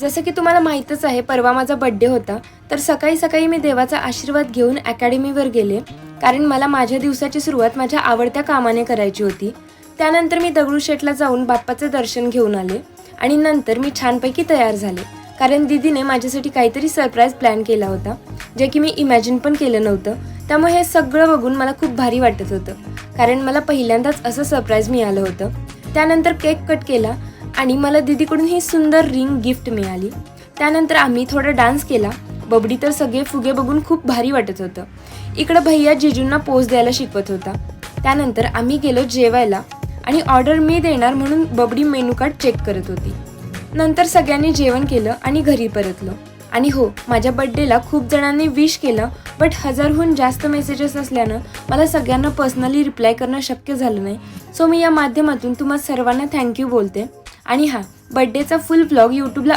जसं की तुम्हाला माहीतच आहे, परवा माझा बड्डे होता. तर सकाळी सकाळी मी देवाचा आशीर्वाद घेऊन अकॅडमीवर गेले, कारण मला माझ्या दिवसाची सुरुवात माझ्या आवडत्या कामाने करायची होती. त्यानंतर मी दगडूशेठला जाऊन बाप्पाचे दर्शन घेऊन आले आणि नंतर मी छानपैकी तयार झाले, कारण दीदीने माझ्यासाठी काहीतरी सरप्राईज प्लॅन केला होता, जे की मी इमॅजिन पण केलं नव्हतं. त्यामुळे हे सगळं बघून मला खूप भारी वाटत होतं, कारण मला पहिल्यांदाच असं सरप्राईज मिळालं होतं. त्यानंतर केक कट केला आणि मला दीदीकडून ही सुंदर रिंग गिफ्ट मिळाली. त्यानंतर आम्ही थोडा डान्स केला. बबडी तर सगळे फुगे बघून खूप भारी वाटत होतं. इकडं भैया जिजूंना पोज द्यायला शिकवत होता. त्यानंतर आम्ही गेलो जेवायला आणि ऑर्डर मी देणार म्हणून बबडी मेनू कार्ड चेक करत होती. नंतर सगळ्यांनी जेवण केलं आणि घरी परतलो. आणि हो, माझ्या बड्डेला खूप जणांनी विश केलं, बट 1000हून जास्त मेसेजेस असल्यानं मला सगळ्यांना पर्सनली रिप्लाय करणं शक्य झालं नाही. सो मी या माध्यमातून तुम्हा सर्वांना थँक्यू बोलते. आणि हां, बड्डेचा फुल व्लॉग यूट्यूबला